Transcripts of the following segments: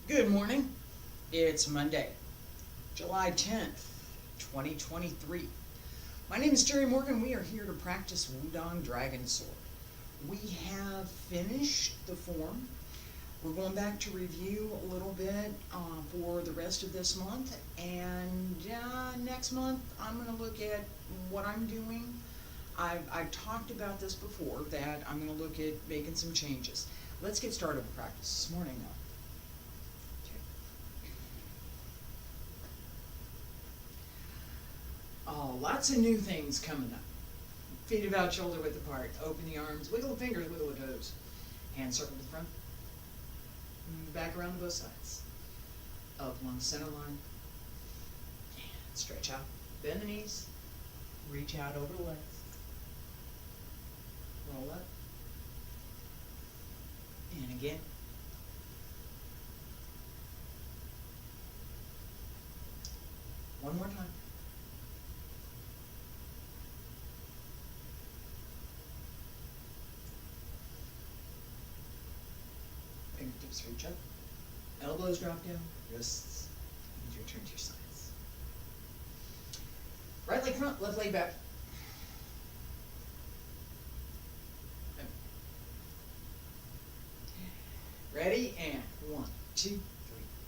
Good morning. It's Monday, July 10th, 2023. My name is Terry Morgan. We are here to practice Wudang Dragon Sword. We have finished the form. We're going back to review a little bit for the rest of this month. And next month, I'm going to look at what I'm doing. I've talked about this before, that I'm going to look at making some changes. Let's get started with practice this morning now. Oh, lots of new things coming up. Feet about shoulder width apart. Open the arms. Wiggle the fingers, wiggle the toes. Hand circle to the front. Back around to both sides. Up along the center line. And stretch out. Bend the knees. Reach out over the legs. Roll up. And again. One more time. Fingertips reach up, elbows drop down, wrists, and return to your sides. Right leg front, left leg back. Ready? And 1, 2, 3,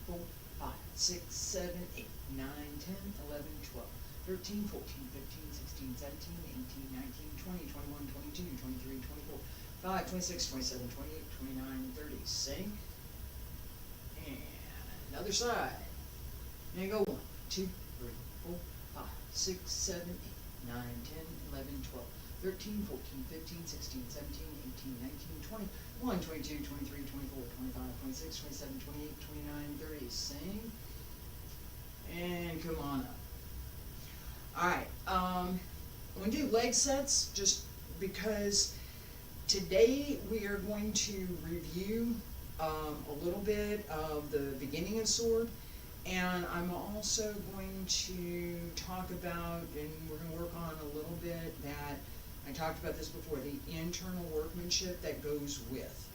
4, 5, 6, 7, 8, 9, 10, 11, 12, 13, 14, 15, 16, 17, 18, 19, 20, 21, 22, 23, 24, 5, 26, 27, 28, 29, 30. Sink. And another side. There you go. 1, 2, 3, 4, 5, 6, 7, 8, 9, 10, 11, 12, 13, 14, 15, 16, 17, 18, 19, 20, 21, 22, 23, 24, 25, 26, 27, 28, 29, 30. Sink. And come on up. Alright, I'm going to do leg sets just because today we are going to review a little bit of the beginning of sword, and I'm also going to talk about, and we're going to work on a little bit that, I talked about this before, the internal workmanship that goes with.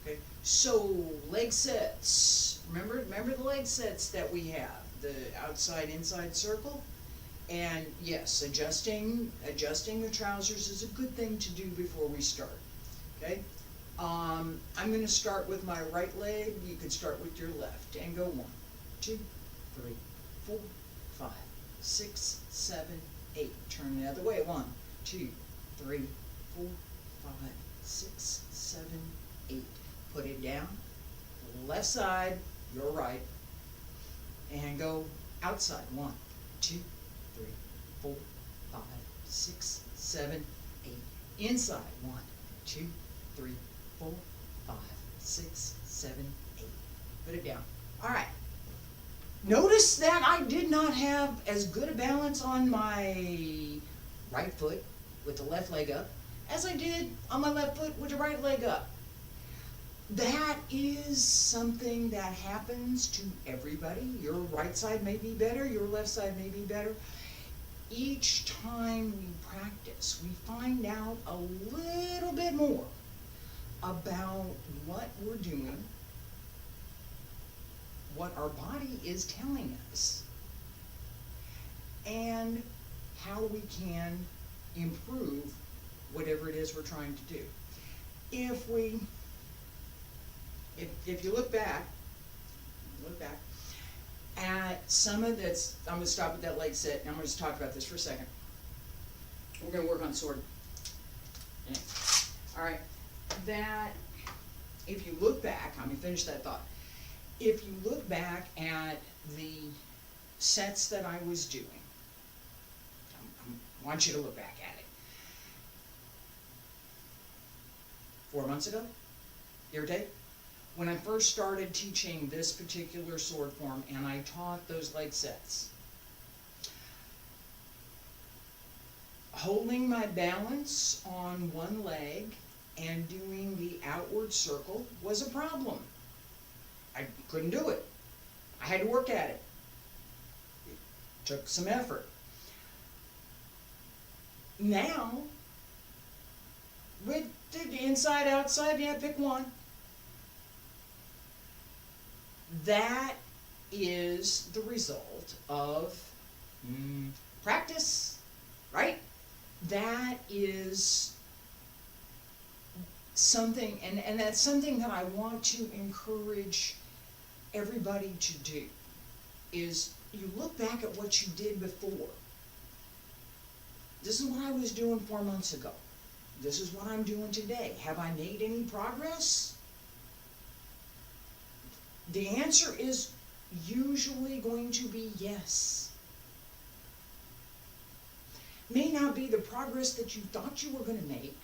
Okay, so leg sets, remember the leg sets that we have, the outside inside circle, and yes, adjusting the trousers is a good thing to do before we start. Okay, I'm going to start with my right leg. You could start with your left and go 1, 2, 3, 4, 5, 6, 7, 8. Turn the other way. 1, 2, 3, 4, 5, 6, 7, 8. Put it down. Left side, your right, and go outside. 1, 2, 3, 4, 5, 6, 7, 8. Inside. 1, 2, 3, 4, 5, 6, 7, 8. Put it down. Alright. Notice that I did not have as good a balance on my right foot with the left leg up as I did on my left foot with the right leg up. That is something that happens to everybody. Your right side may be better, your left side may be better. Each time we practice, we find out a little bit more about what we're doing, what our body is telling us, and how we can improve whatever it is we're trying to do. If you look back at some of this, I'm going to stop at that leg set, and I'm going to talk about this for a second. We're going to work on sword. Yeah. All right. That, if you look back, let me finish that thought. If you look back at the sets that I was doing, I want you to look back at it. 4 months ago, give or take, when I first started teaching this particular sword form, and I taught those leg sets, holding my balance on one leg and doing the outward circle was a problem. I couldn't do it. I had to work at it. It took some effort. Now, with the inside, outside, yeah, pick one. That is the result of practice, right? That is something, and that's something that I want to encourage everybody to do, is you look back at what you did before. This is what I was doing 4 months ago. This is what I'm doing today. Have I made any progress? The answer is usually going to be yes. May not be the progress that you thought you were going to make.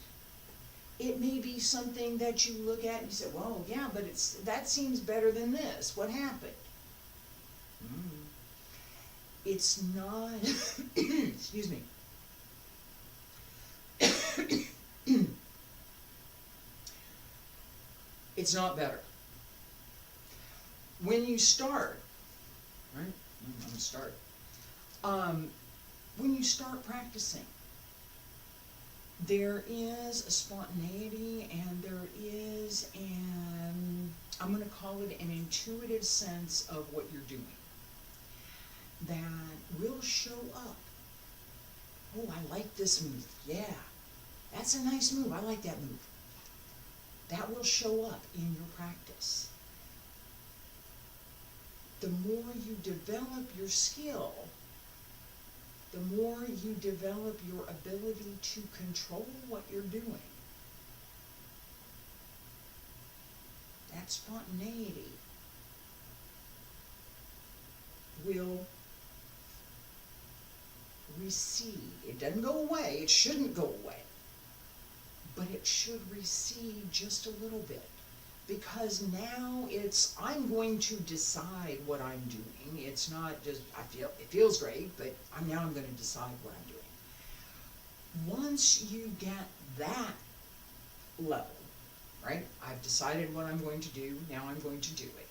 It may be something that you look at and you say, well, yeah, but that seems better than this. What happened? It's not, excuse me. It's not better. When you start, right? I'm going to start. When you start practicing, there is a spontaneity and there is I'm going to call it an intuitive sense of what you're doing that will show up. Oh, I like this move. Yeah, that's a nice move. I like that move. That will show up in your practice. The more you develop your skill, the more you develop your ability to control what you're doing. That spontaneity will recede. It doesn't go away. It shouldn't go away. But it should recede just a little bit. Because now I'm going to decide what I'm doing. It's not just, it feels great, but now I'm going to decide what I'm doing. Once you get that level, right? I've decided what I'm going to do, now I'm going to do it.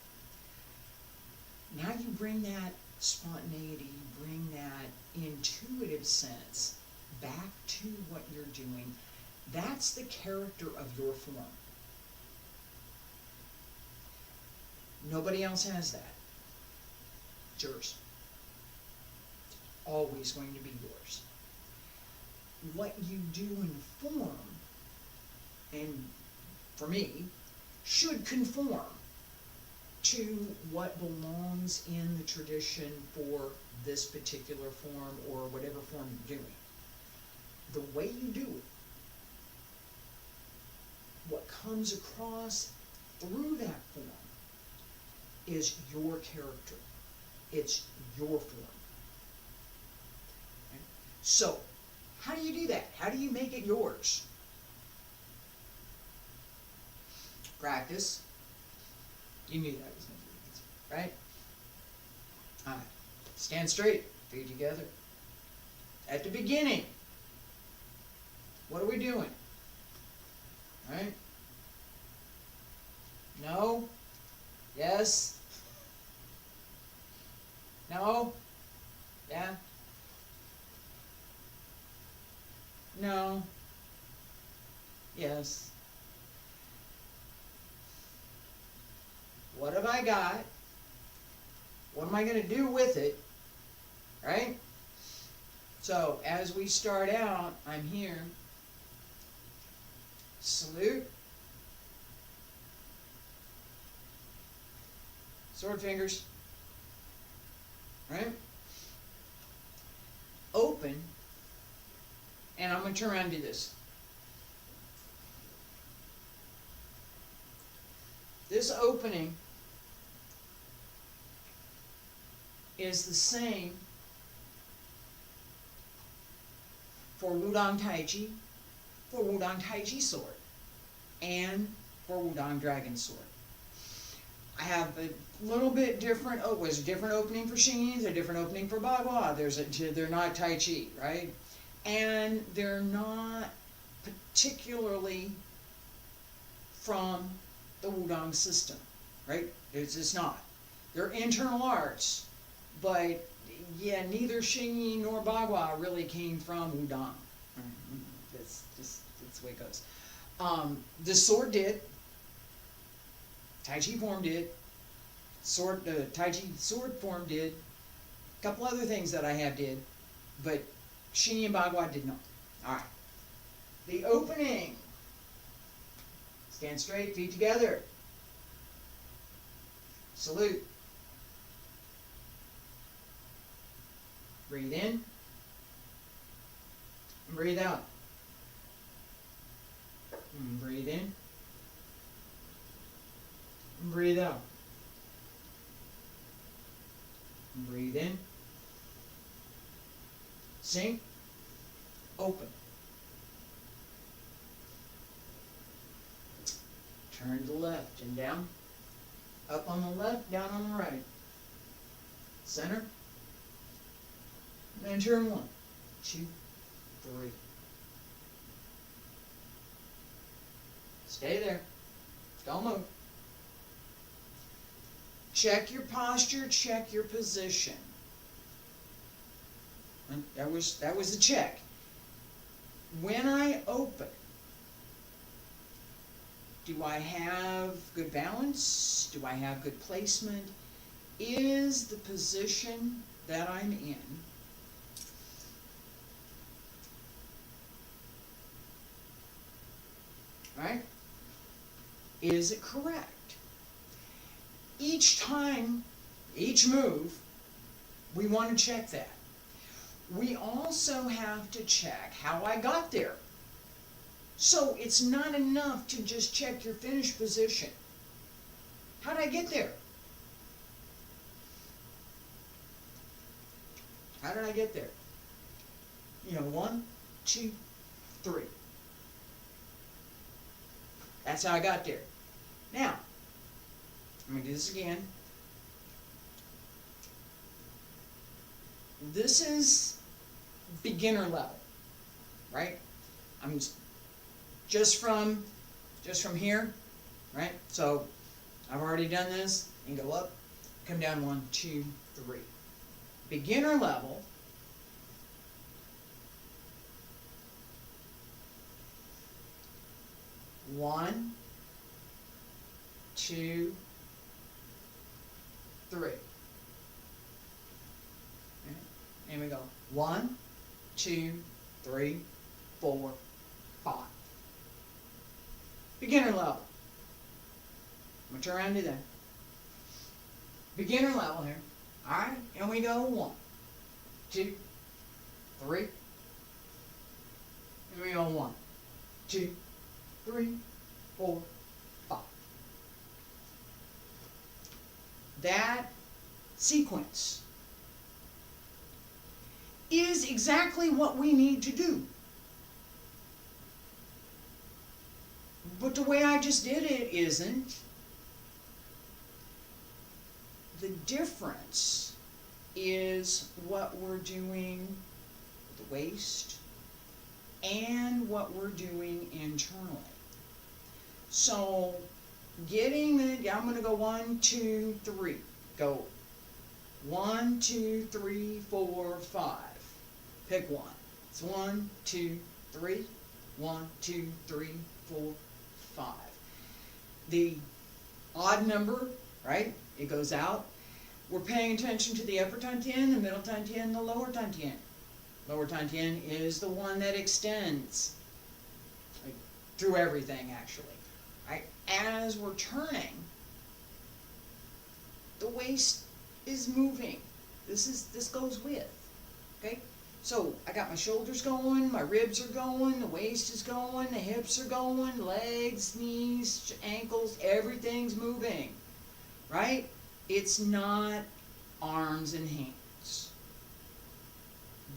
Now you bring that spontaneity, you bring that intuitive sense back to what you're doing. That's the character of your form. Nobody else has that. It's yours. It's always going to be yours. What you do in form, and for me, should conform to what belongs in the tradition for this particular form or whatever form you're doing. The way you do it, what comes across through that form, is your character. It's your form. Okay? So, how do you do that? How do you make it yours? Practice. You knew that was going to be the answer, right? All right. Stand straight, feet together. At the beginning, what are we doing? Right? No? Yes? No? Yeah? No? Yes? What have I got? What am I going to do with it? Right? So, as we start out, I'm here. Salute. Sword fingers. Right? Open. And I'm going to turn around and do this. This opening is the same for Wudang Tai Chi, for Wudang Tai Chi sword, and for Wudang Dragon sword. I have a little bit different, there's a different opening for Xingyi, a different opening for Bagua. They're not Tai Chi, right? And they're not particularly from the Wudang system, right? It's just not. They're internal arts, but yeah, neither Xingyi nor Bagua really came from Wudang. That's the way it goes. The sword did. Tai Chi form did. sword, Tai Chi sword form did. A couple other things that I have did, but Shinya and Bagua did not. All right. The opening. Stand straight, feet together. Salute. Breathe in. And breathe out. And breathe in. And breathe out. And breathe in. Sink. Open. Turn to the left and down. Up on the left, down on the right. Center. And turn 1, 2, 3. Stay there. Don't move. Check your posture, check your position. And that was a check. When I open, do I have good balance? Do I have good placement? Is the position that I'm in right? Is it correct? Each time, each move, we want to check that. We also have to check how I got there. So it's not enough to just check your finished position. How did I get there? How did I get there? 1, 2, 3. That's how I got there. Now, let me do this again. This is beginner level, right? I'm just from here, right? So I've already done this. And go up, come down 1, 2, 3. Beginner level. One, 2, 3. Okay. And we go 1, 2, 3, 4, 5. Beginner level. I'm going to turn around and do that. Beginner level here. Alright, and we go 1, 2, 3. And we go 1, 2, 3, 4, 5. That sequence is exactly what we need to do. But the way I just did it isn't. The difference is what we're doing with the waist and what we're doing internally. So getting the, I'm going to go 1, 2, 3. Go 1, 2, 3, 4, 5. Pick one. It's 1, 2, 3. 1, 2, 3, 4, 5. The odd number, right? It goes out. We're paying attention to the upper tantien, the middle tantien, the lower tantien. Lower tantien is the one that extends through everything, actually. Right? As we're turning, the waist is moving. This goes with. Okay? So I got my shoulders going, my ribs are going, the waist is going, the hips are going, legs, knees, ankles, everything's moving. Right? It's not arms and hands.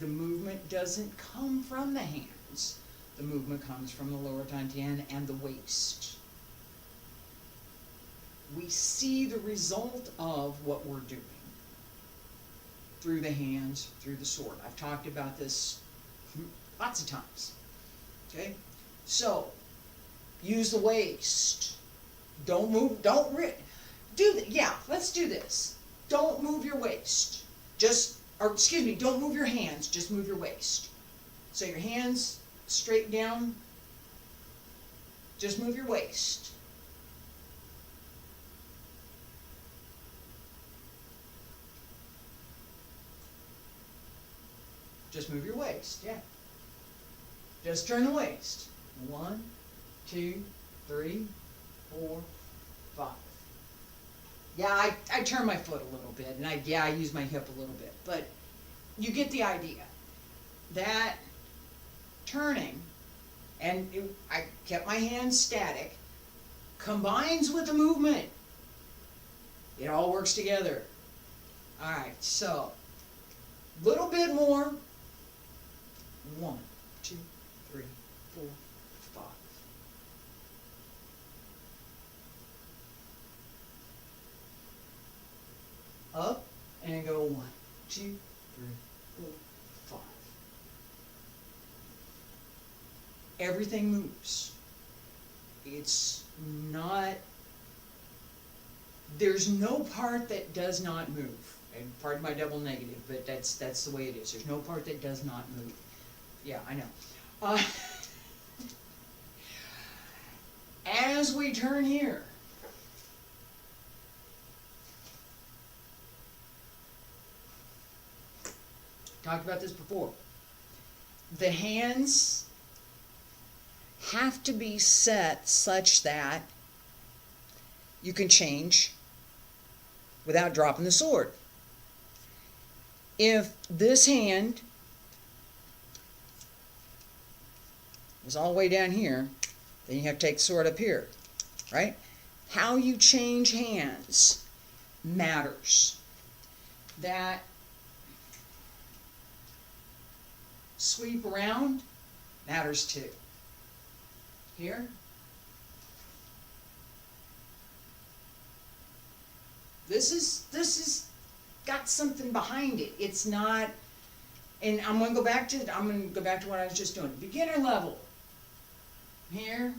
The movement doesn't come from the hands. The movement comes from the lower tantien and the waist. We see the result of what we're doing through the hands, through the sword. I've talked about this lots of times. Okay? So, use the waist. Don't move, don't do that. Yeah, let's do this. Don't move your waist. Don't move your hands, just move your waist. So your hands straight down, just move your waist. Just move your waist, yeah. Just turn the waist. 1, 2, 3, 4, 5. Yeah, I turn my foot a little bit, and I use my hip a little bit, but you get the idea. That turning, and I kept my hands static, combines with the movement. It all works together. All right, so a little bit more. 1, 2, 3, 4, 5. Up and go 1, 2, 3, 4, 5. Everything moves. It's not, there's no part that does not move. And pardon my double negative, but that's the way it is. There's no part that does not move. Yeah, I know. As we turn here, talked about this before. The hands have to be set such that you can change without dropping the sword. If this hand is all the way down here, then you have to take the sword up here, right? How you change hands matters. That sweep around matters too. Here. This is got something behind it. It's not, and I'm gonna go back to what I was just doing. Beginner level. Here.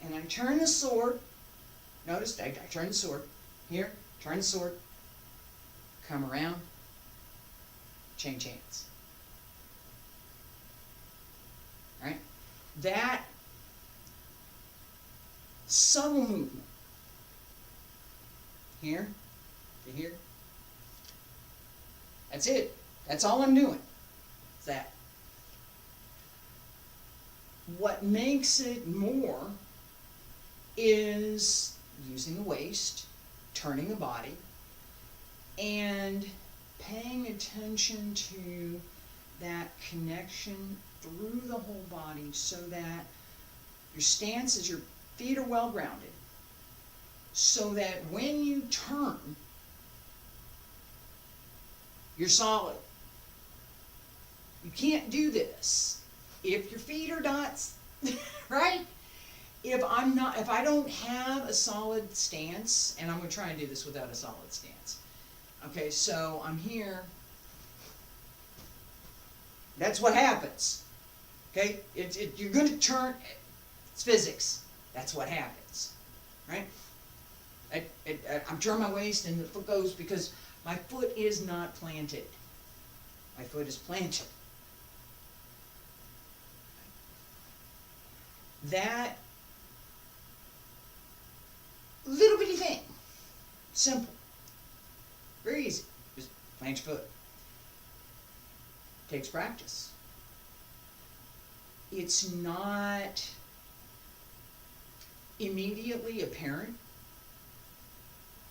And I turn the sword. Notice I turn the sword. Here, turn the sword. Come around. Change hands. Right? That subtle movement. Here to here. That's it. That's all I'm doing. It's that. What makes it more is using the waist, turning the body, and paying attention to that connection through the whole body so that your stance is your feet are well grounded, so that when you turn, you're solid. You can't do this if your feet are not, right? If I don't have a solid stance, and I'm going to try and do this without a solid stance. Okay, so I'm here. That's what happens. Okay, you're going to turn. It's physics. That's what happens, right? I'm turning my waist, and the foot goes because my foot is not planted. My foot is planted. That little bitty thing, simple, very easy. Just plant your foot. Takes practice. It's not immediately apparent.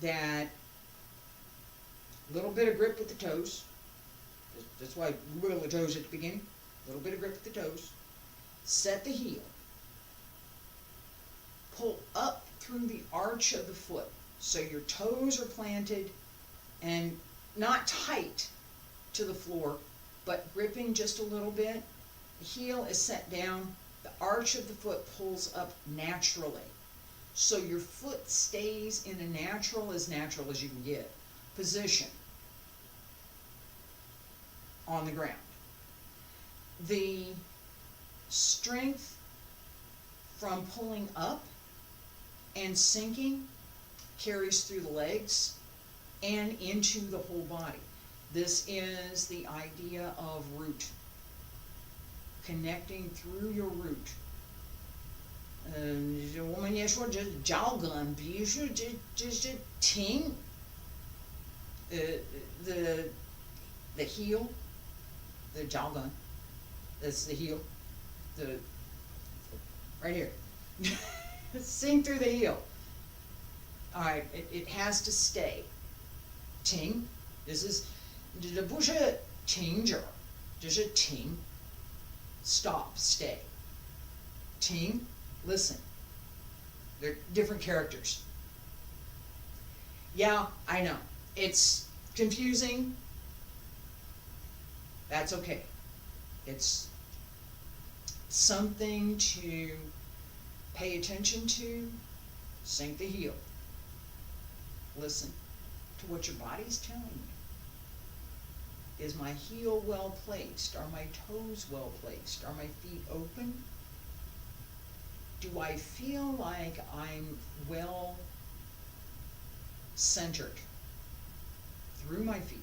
That little bit of grip with the toes. That's why I wiggle the toes at the beginning. A little bit of grip with the toes. Set the heel. Pull up through the arch of the foot. So your toes are planted and not tight to the floor, but gripping just a little bit. The heel is set down. The arch of the foot pulls up naturally. So your foot stays in a natural as you can get position on the ground. The strength from pulling up and sinking carries through the legs and into the whole body. This is the idea of root. Connecting through your root. 我们也说这脚跟必须这挺 the heel the jiaogan. That's the heel. The right here. Sink through the heel. All right, it has to stay. Ting. This is 这不是停止，这是停。Stop. Stay. Ting. Listen. They're different characters. Yeah, I know. It's confusing. That's okay. It's something to pay attention to. Sink the heel. Listen to what your body's telling you. Is my heel well placed? Are my toes well placed? Are my feet open? Do I feel like I'm well centered through my feet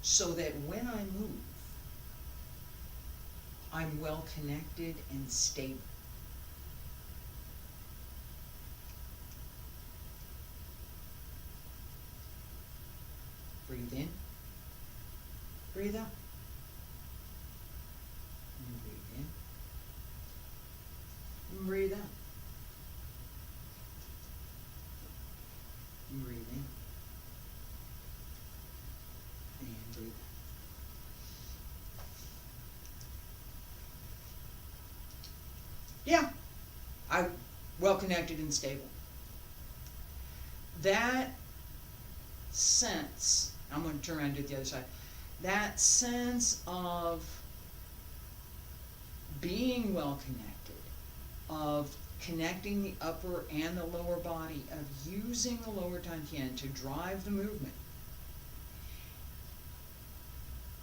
so that when I move, I'm well connected and stable? Breathe in, breathe out, and breathe in, and breathe out, and breathe in, and breathe out. Yeah, I'm well connected and stable. That sense, I'm going to turn around and do the other side. That sense of being well connected, of connecting the upper and the lower body, of using the lower dantian to drive the movement,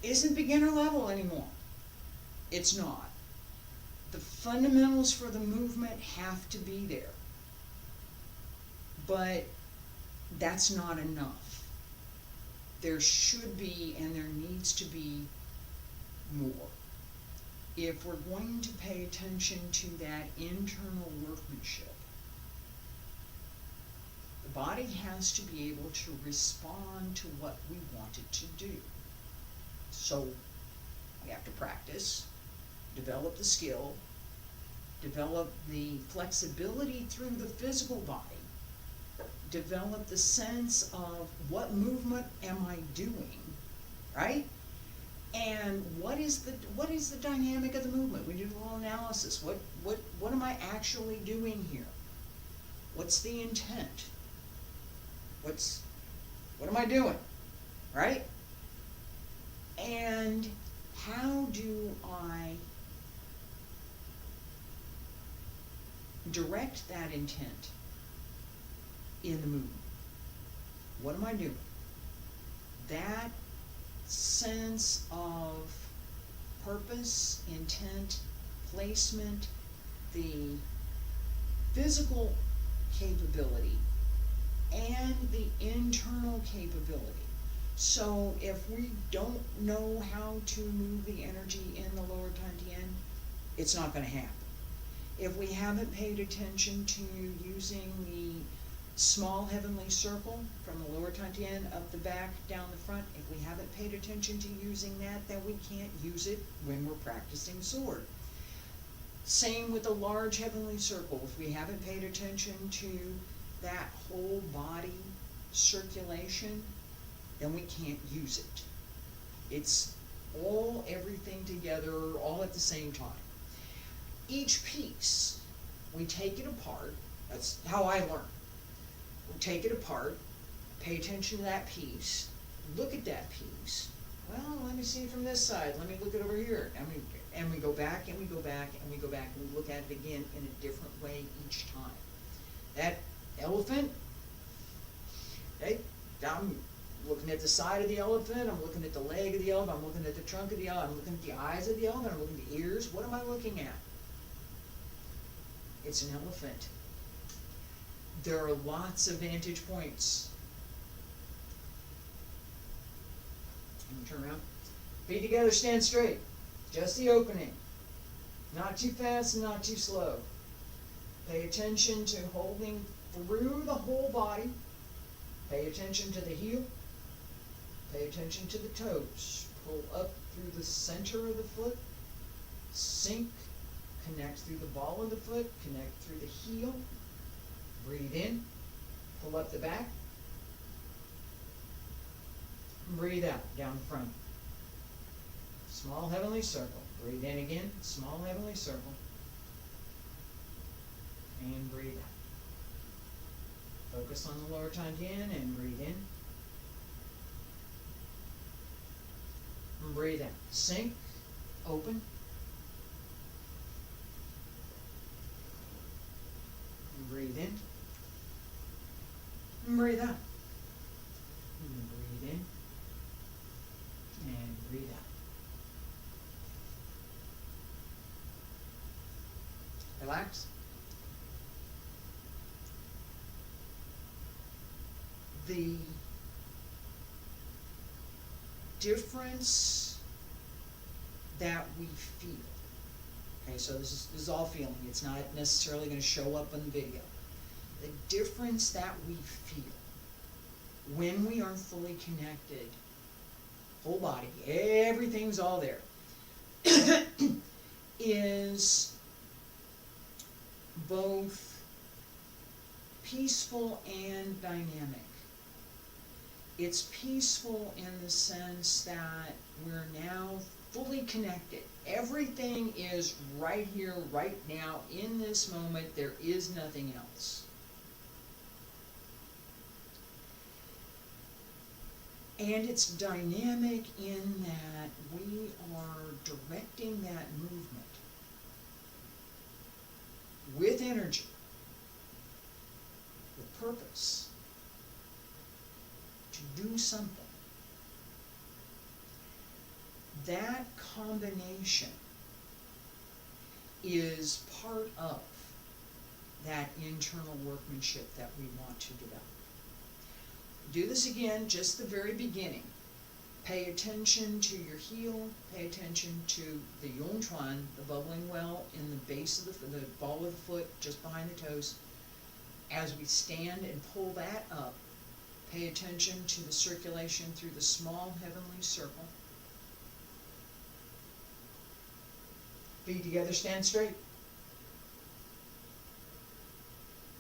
isn't beginner level anymore. It's not. The fundamentals for the movement have to be there. But that's not enough. There should be and there needs to be more. If we're going to pay attention to that internal workmanship, the body has to be able to respond to what we want it to do. So we have to practice, develop the skill, develop the flexibility through the physical body, develop the sense of what movement am I doing, right? And what is the dynamic of the movement? We do a little analysis. What am I actually doing here? What's the intent? What am I doing, right? And how do I direct that intent in the movement? What am I doing? That sense of purpose, intent, placement, the physical capability and the internal capability. So if we don't know how to move the energy in the lower dantian, it's not going to happen. If we haven't paid attention to using the small heavenly circle from the lower dantian up the back, down the front, if we haven't paid attention to using that, then we can't use it when we're practicing sword. Same with the large heavenly circle. If we haven't paid attention to that whole body circulation, then we can't use it. It's all everything together, all at the same time. Each piece, we take it apart. That's how I learn. We take it apart, pay attention to that piece, look at that piece. Well, let me see it from this side. Let me look it over here. And we go back and we go back and we go back and we look at it again in a different way each time. That elephant, okay, I'm looking at the side of the elephant, I'm looking at the leg of the elephant, I'm looking at the trunk of the elephant, I'm looking at the eyes of the elephant, I'm looking at the ears. What am I looking at? It's an elephant. There are lots of vantage points. Turn around. Feet together, stand straight. Just the opening. Not too fast and not too slow. Pay attention to holding through the whole body. Pay attention to the heel. Pay attention to the toes. pull up through the center of the foot, sink, connect through the ball of the foot, connect through the heel, breathe in, pull up the back, breathe out, down front. Small heavenly circle, breathe in again, small heavenly circle, and breathe out. Focus on the lower Tantian and breathe in. And breathe out. Sink, open. And breathe in. And breathe out. And breathe in. And breathe out. Relax. The difference that we feel, okay, so this is all feeling, it's not necessarily going to show up on the video. The difference that we feel when we are fully connected, whole body, everything's all there, is both peaceful and dynamic. It's peaceful in the sense that we're now fully connected. Everything is right here, right now, in this moment. There is nothing else. And it's dynamic in that we are directing that movement with energy, with purpose, to do something. That combination is part of that internal workmanship that we want to develop. Do this again, just the very beginning. Pay attention to your heel, pay attention to the Yongchuan, the bubbling well in the base of the ball of the foot, just behind the toes. As we stand and pull that up, pay attention to the circulation through the small heavenly circle. Feet together, stand straight.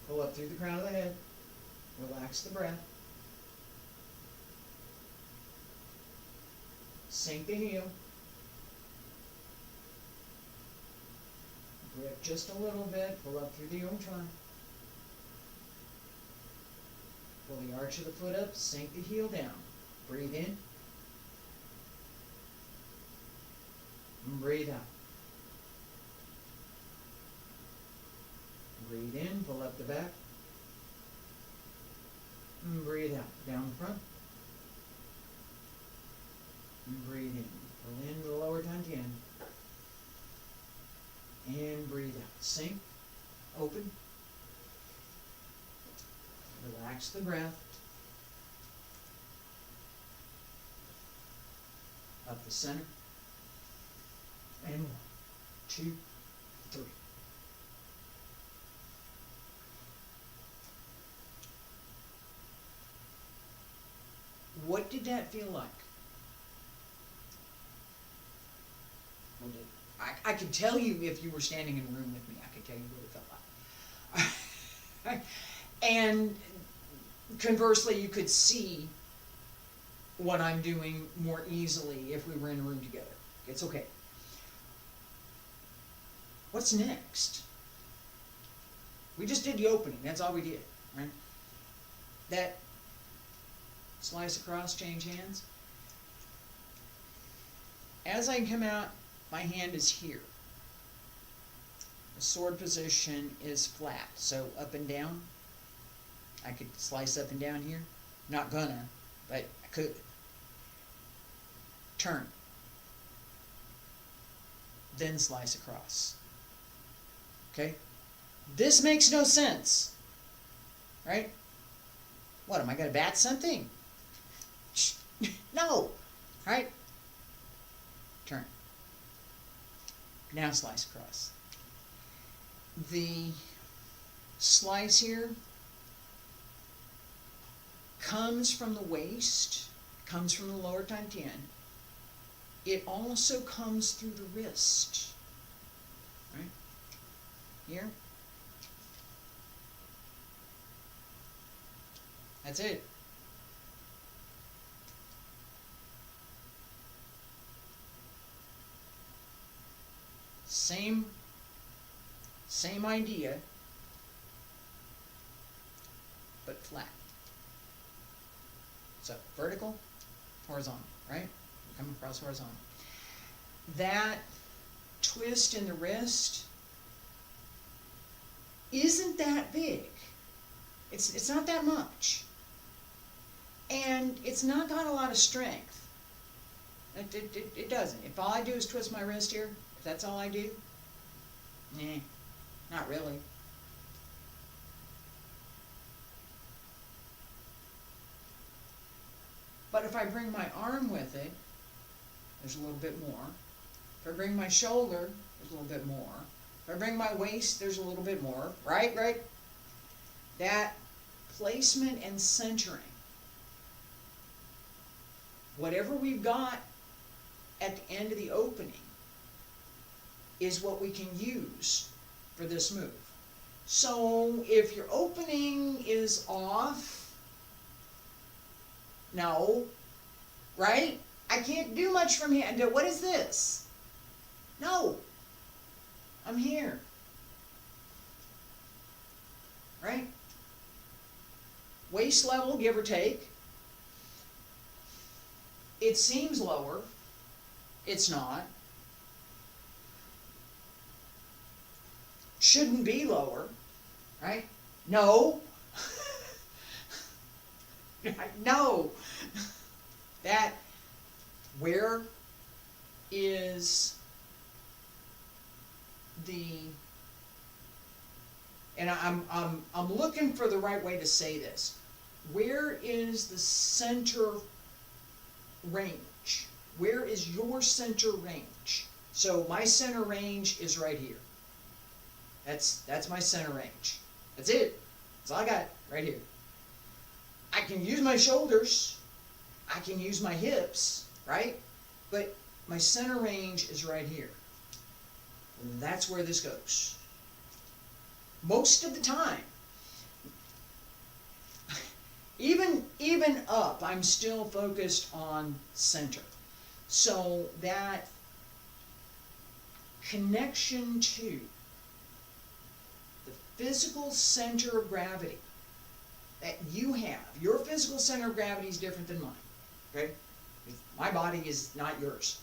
Pull up through the crown of the head. Relax the breath. Sink the heel. Grip just a little bit. Pull up through the Yongchuan. Pull the arch of the foot up, sink the heel down. Breathe in. And breathe out. Breathe in, pull up the back. And breathe out, down the front. And breathe in. Pull into the lower Tantian. And breathe out. Sink, open. Relax the breath. Up the center. And 1, 2, 3. What did that feel like? I could tell you if you were standing in a room with me, I could tell you what it felt like. And conversely, you could see what I'm doing more easily if we were in a room together. It's okay. What's next? We just did the opening. That's all we did, right? That slice across, change hands. As I come out, my hand is here. The sword position is flat, so up and down. I could slice up and down here. Not gonna, but I could. Turn. Then slice across. Okay? This makes no sense. Right? What, am I going to bat something? No. Right? Turn. Now slice across. The slice here comes from the waist, comes from the lower Tantian, it also comes through the wrist, right? Here. That's it. Same idea, but flat. So vertical, horizontal, right? Come across horizontal. That twist in the wrist isn't that big. It's not that much. And it's not got a lot of strength. It doesn't. If all I do is twist my wrist here, if that's all I do, not really. But if I bring my arm with it, there's a little bit more. If I bring my shoulder, there's a little bit more. If I bring my waist, there's a little bit more. Right? That placement and centering, whatever we've got at the end of the opening, is what we can use for this move. So if your opening is off, no, right? I can't do much from here. What is this? No, I'm here, right? Waist level, give or take. It seems lower. It's not. Shouldn't be lower, right? No. No. That, where is the, and I'm looking for the right way to say this. Where is the center range? Where is your center range? So my center range is right here. That's my center range. That's it. That's all I got right here. I can use my shoulders. I can use my hips, right? But my center range is right here. And that's where this goes. Most of the time. Even up, I'm still focused on center. So that connection to the physical center of gravity that you have, your physical center of gravity is different than mine, okay? My body is not yours.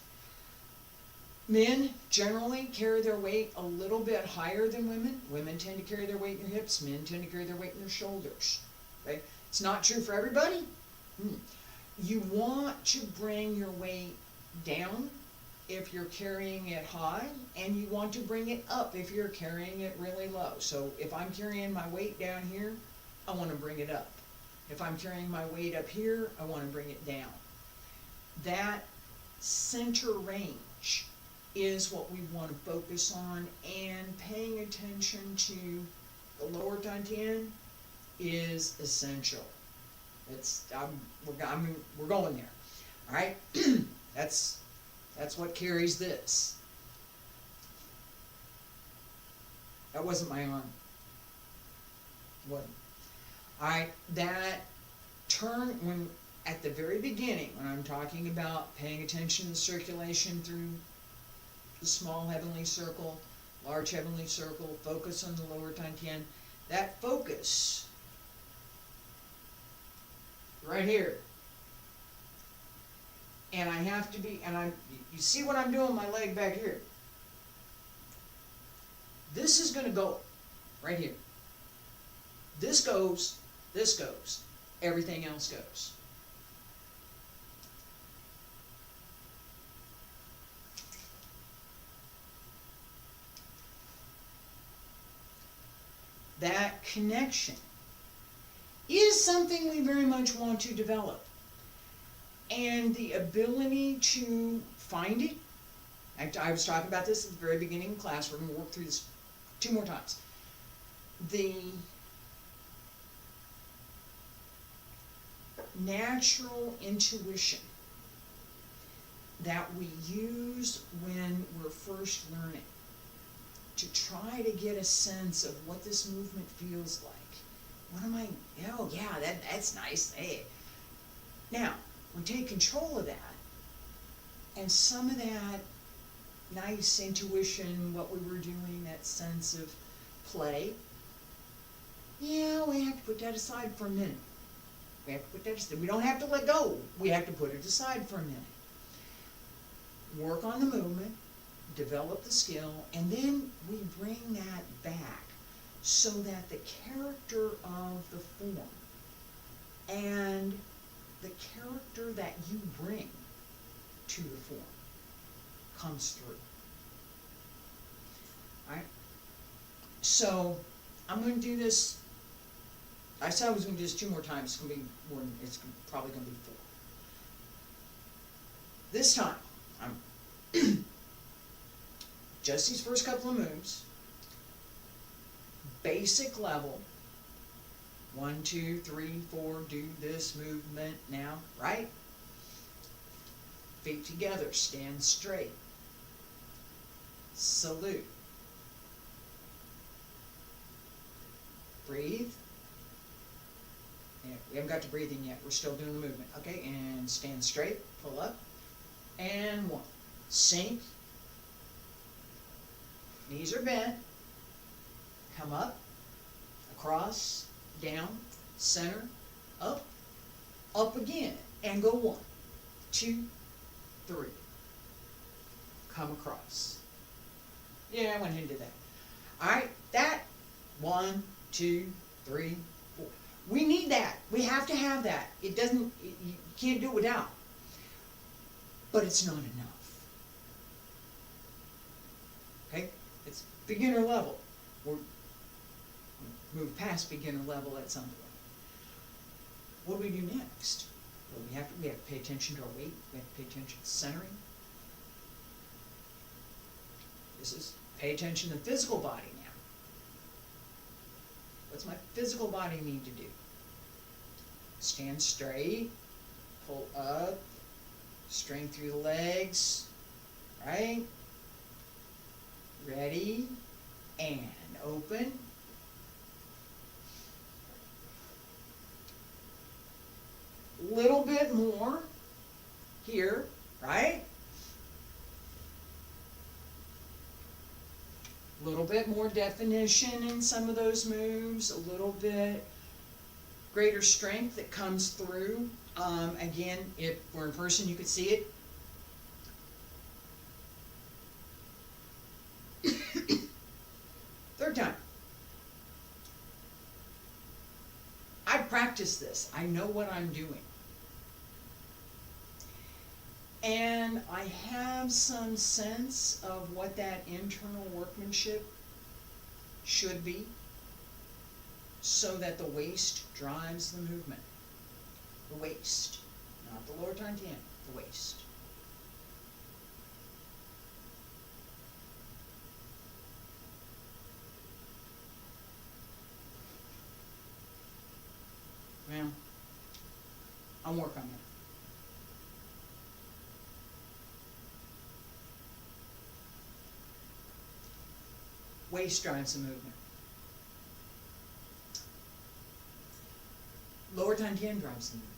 Men generally carry their weight a little bit higher than women. Women tend to carry their weight in their hips. Men tend to carry their weight in their shoulders, okay? It's not true for everybody. You want to bring your weight down if you're carrying it high, and you want to bring it up if you're carrying it really low. So if I'm carrying my weight down here, I want to bring it up. If I'm carrying my weight up here, I want to bring it down. That center range is what we want to focus on, and paying attention to the lower dantian is essential. We're going there. All right, that's what carries this. That wasn't my arm. Wasn't. All right, that turn, when at the very beginning, when I'm talking about paying attention to the circulation through the small heavenly circle, large heavenly circle, focus on the lower dantian, that focus right here. And I have to be, and you see what I'm doing, my leg back here. This is going to go right here. This goes, everything else goes. That connection is something we very much want to develop. And the ability to find it, I was talking about this at the very beginning of class, we're going to work through this 2 more times. The natural intuition that we use when we're first learning to try to get a sense of what this movement feels like. What am I, oh yeah, that's nice. Hey. Now, we take control of that, and some of that nice intuition, what we were doing, that sense of play, yeah, we have to put that aside for a minute. We have to put that aside. We don't have to let go. We have to put it aside for a minute. Work on the movement, develop the skill, and then we bring that back so that the character of the form and the character that you bring to the form comes through. All right? So I'm going to do this. I said I was going to do this 2 more times. It's going to be more than, it's probably going to be 4. This time, I'm just these first couple of moves, basic level, 1, 2, 3, 4, do this movement now, right? Feet together, stand straight, salute, breathe. Yeah, we haven't got to breathing yet, we're still doing the movement, okay? And stand straight, pull up, and 1, sink, knees are bent, come up, across, down, center, up again, and go 1, 2, 3, come across. Yeah, I went into that. All right, that 1, 2, 3, 4. We need that. We have to have that. It doesn't. You can't do it without. But it's not enough. Okay, it's beginner level. We're move past beginner level at some point. What do we do next? Well, we have to pay attention to our weight. We have to pay attention to centering. This is pay attention to the physical body now. What's my physical body need to do? Stand straight, pull up, strength through the legs, right? Ready, and open. Little bit more here, right? A little bit more definition in some of those moves, a little bit greater strength that comes through. Again, if we're in person, you could see it. Third time. I practice this. I know what I'm doing. And I have some sense of what that internal workmanship should be so that the waist drives the movement. The waist, not the lower tantian, the waist. Well, I'll work on that. Waist drives the movement. Lower tantian drives the movement.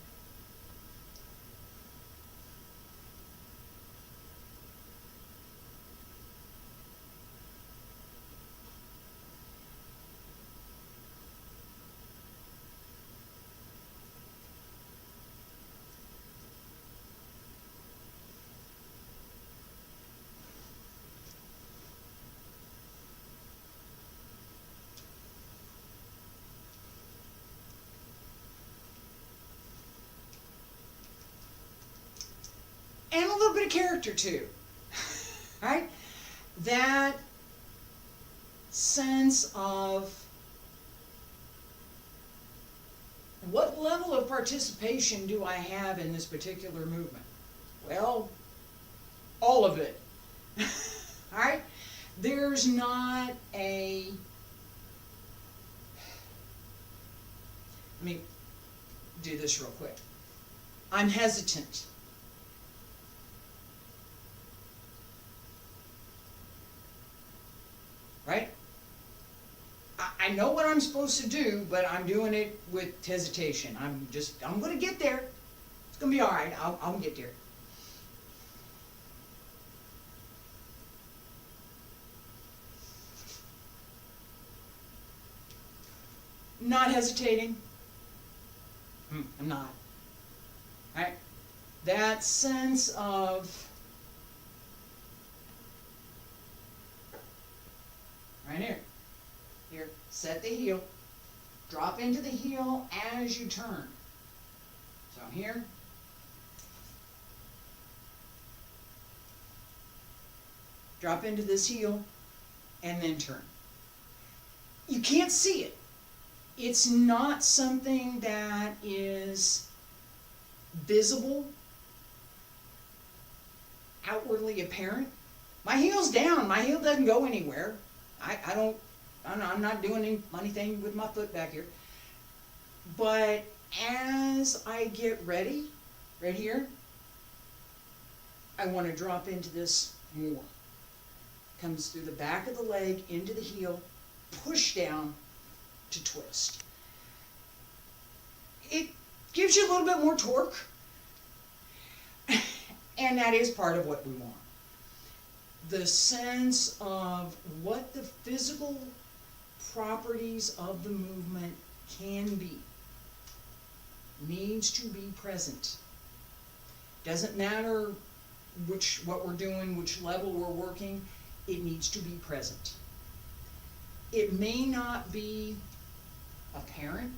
And a little bit of character too, right? That sense of what level of participation do I have in this particular movement? Well, all of it, all right? There's not a, let me do this real quick. I'm hesitant. right? I know what I'm supposed to do, but I'm doing it with hesitation. I'm going to get there. It's going to be all right. I'll get there. Not hesitating. I'm not. Right? That sense of, right here. Here, set the heel. Drop into the heel as you turn. So I'm here. Drop into this heel and then turn. You can't see it. It's not something that is visible, outwardly apparent. My heel's down. My heel doesn't go anywhere. I'm not doing anything with my foot back here. But as I get ready, right here, I want to drop into this more. Comes through the back of the leg, into the heel, push down to twist. It gives you a little bit more torque, and that is part of what we want. The sense of what the physical properties of the movement can be needs to be present. Doesn't matter what we're doing, which level we're working, it needs to be present. It may not be apparent.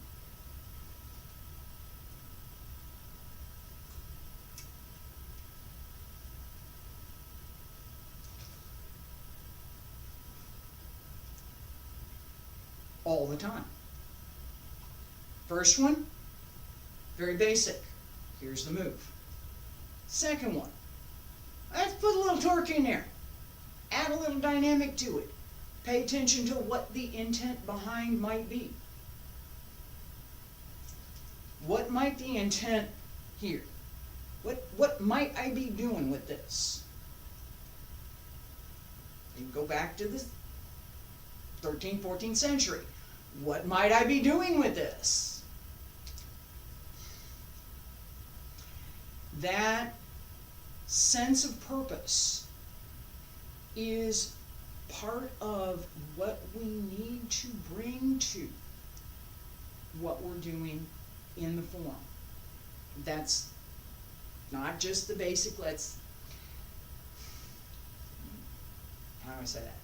All the time. First one, very basic. Here's the move. Second one, let's put a little torque in there. Add a little dynamic to it. Pay attention to what the intent behind might be. What might the intent here? What might I be doing with this? You go back to the 13th, 14th century. What might I be doing with this? That sense of purpose is part of what we need to bring to what we're doing in the form. That's not just the basic, how do I say that?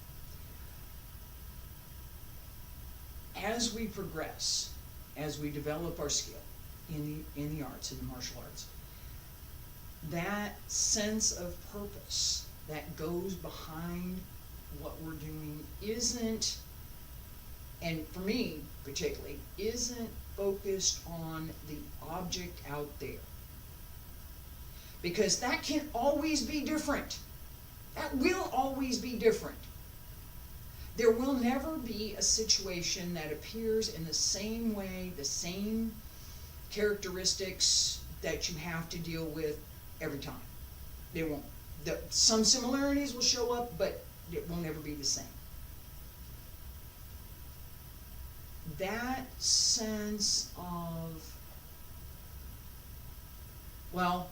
As we progress, as we develop our skill in the arts, in the martial arts, that sense of purpose that goes behind what we're doing isn't, and for me particularly, isn't focused on the object out there. Because that can always be different. That will always be different. There will never be a situation that appears in the same way, the same characteristics that you have to deal with every time. They won't. Some similarities will show up, but it won't ever be the same. That sense of, well,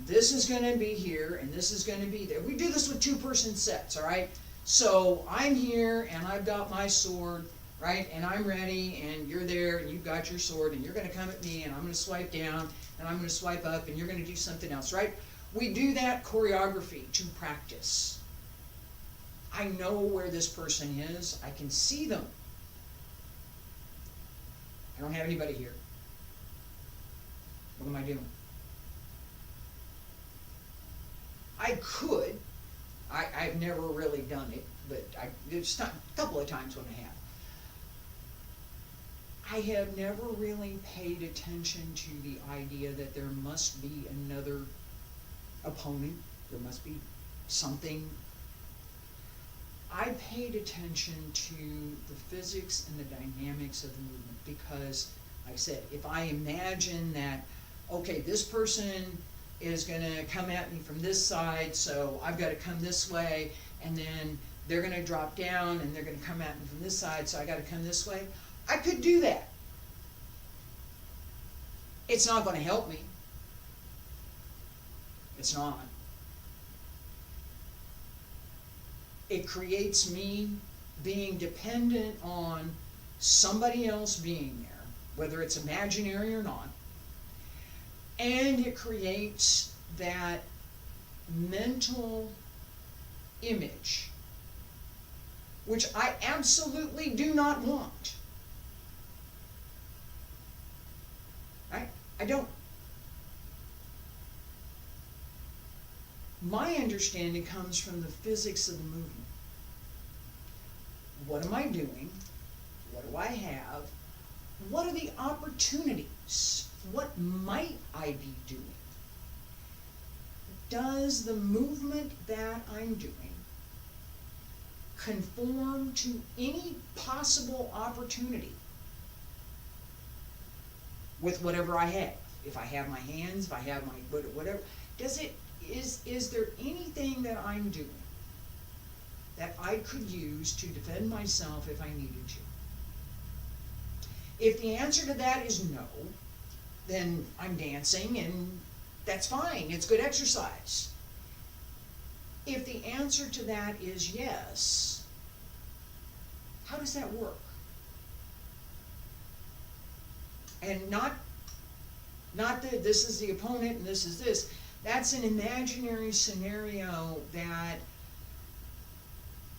this is going to be here and this is going to be there. We do this with two-person sets, all right? So I'm here and I've got my sword, right? And I'm ready and you're there and you've got your sword and you're going to come at me and I'm going to swipe down and I'm going to swipe up and you're going to do something else, right? We do that choreography to practice. I know where this person is. I can see them. I don't have anybody here. What am I doing? I could. I've never really done it, but there's a couple of times when I have. I have never really paid attention to the idea that there must be another opponent. There must be something. I paid attention to the physics and the dynamics of the movement because, like I said, if I imagine that, okay, this person is going to come at me from this side, so I've got to come this way, and then they're gonna drop down and they're gonna come at me from this side, so I gotta come this way. I could do that. It's not gonna help me. It's not. It creates me being dependent on somebody else being there, whether it's imaginary or not. And it creates that mental image, which I absolutely do not want. I don't. My understanding comes from the physics of the movement. What am I doing? What do I have? What are the opportunities? What might I be doing? Does the movement that I'm doing conform to any possible opportunity with whatever I have? If I have my hands, if I have my whatever, is there anything that I'm doing that I could use to defend myself if I needed to? If the answer to that is no, then I'm dancing and that's fine, it's good exercise. If the answer to that is yes, how does that work? And not that this is the opponent and this is this. That's an imaginary scenario that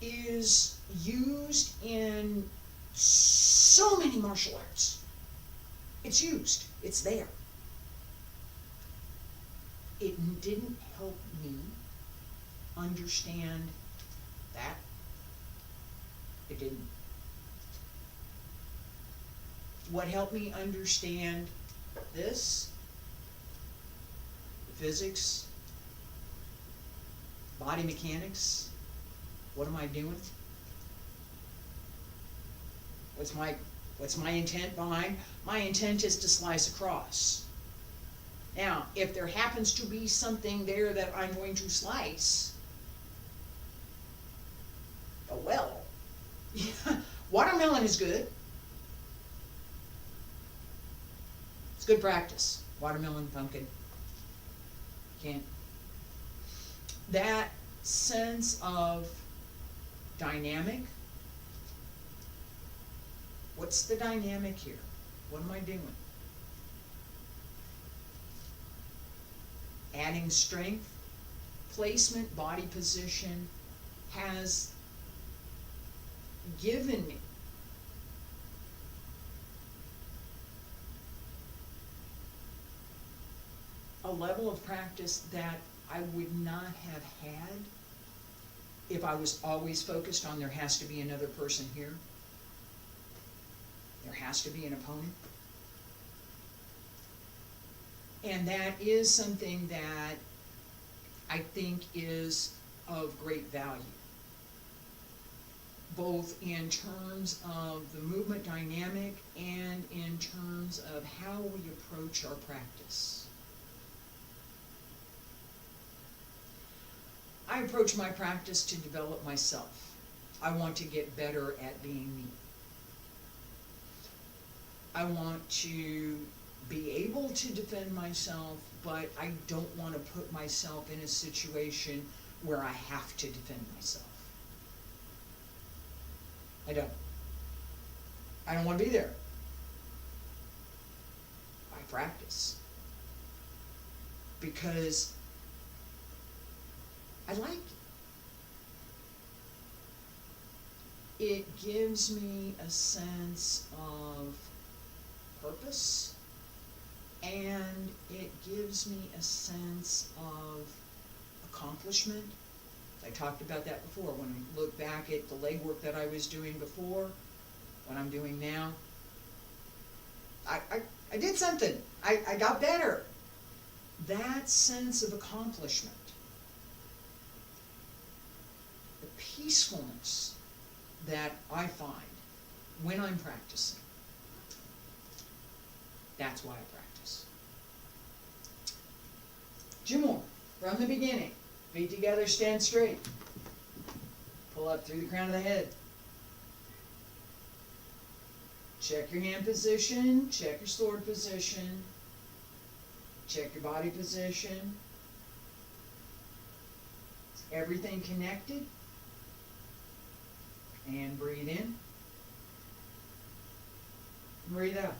is used in so many martial arts. It's used. It's there. It didn't help me understand that. It didn't. What helped me understand this, the physics, body mechanics, what am I doing? What's my intent behind? My intent is to slice across. Now, if there happens to be something there that I'm going to slice, oh well. Watermelon is good. It's good practice. Watermelon, pumpkin. Can't. That sense of dynamic. What's the dynamic here? What am I doing? Adding strength, placement, body position has given me a level of practice that I would not have had if I was always focused on there has to be another person here. There has to be an opponent. And that is something that I think is of great value, both in terms of the movement dynamic and in terms of how we approach our practice. I approach my practice to develop myself. I want to get better at being me. I want to be able to defend myself, but I don't want to put myself in a situation where I have to defend myself. I don't. I don't want to be there. I practice. Because I like it. It gives me a sense of purpose, and it gives me a sense of accomplishment. I talked about that before. When I look back at the legwork that I was doing before, what I'm doing now, I did something. I got better. That sense of accomplishment, the peacefulness that I find when I'm practicing, that's why I practice. 2 more from the beginning. Feet together, stand straight. Pull up through the crown of the head. Check your hand position, check your sword position, check your body position. Is everything connected? And breathe in. Breathe out.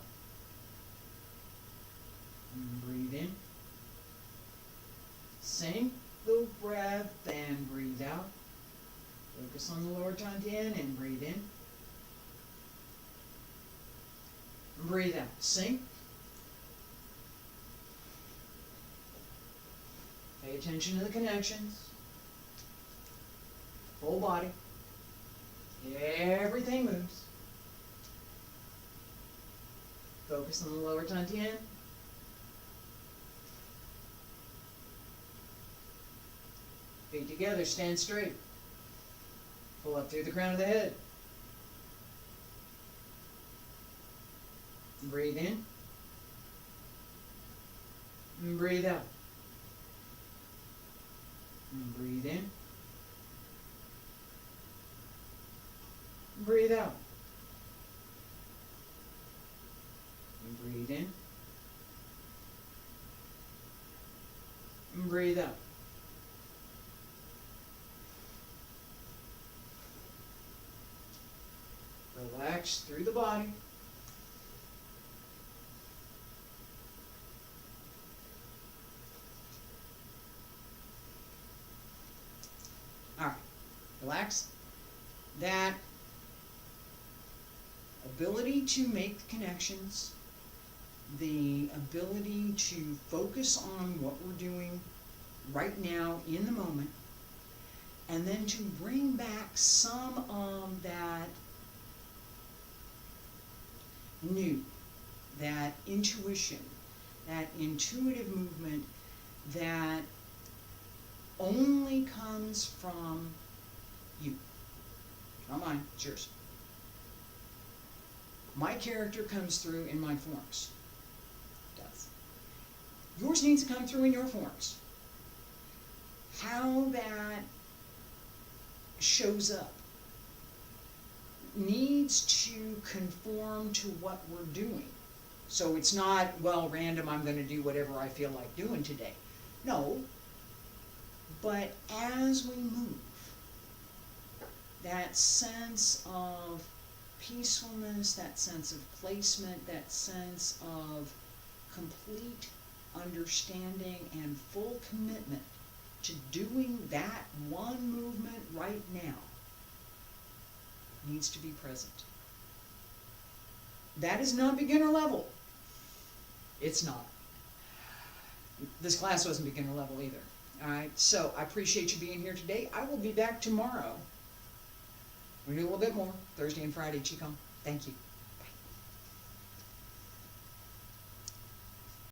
And breathe in. Same little breath and breathe out. Focus on the lower Dantian and breathe in. Breathe out. Sink. Pay attention to the connections. Whole body. Everything moves. Focus on the lower Dantian. Feet together, stand straight. Pull up through the crown of the head. Breathe in. And breathe out. And breathe in. Breathe out. And breathe in. And breathe out. Relax through the body. All right, relax. That ability to make connections, the ability to focus on what we're doing right now in the moment, and then to bring back some of that new, that intuition, that intuitive movement that only comes from you. Not mine, it's yours. My character comes through in my forms. It does. Yours needs to come through in your forms. How that shows up needs to conform to what we're doing. So it's not, well, random, I'm going to do whatever I feel like doing today. No. But as we move, that sense of peacefulness, that sense of placement, that sense of complete understanding and full commitment to doing that one movement right now needs to be present. That is not beginner level. It's not. This class wasn't beginner level either. Alright, so I appreciate you being here today. I will be back tomorrow. We're going to do a little bit more. Thursday and Friday, Qigong. Thank you.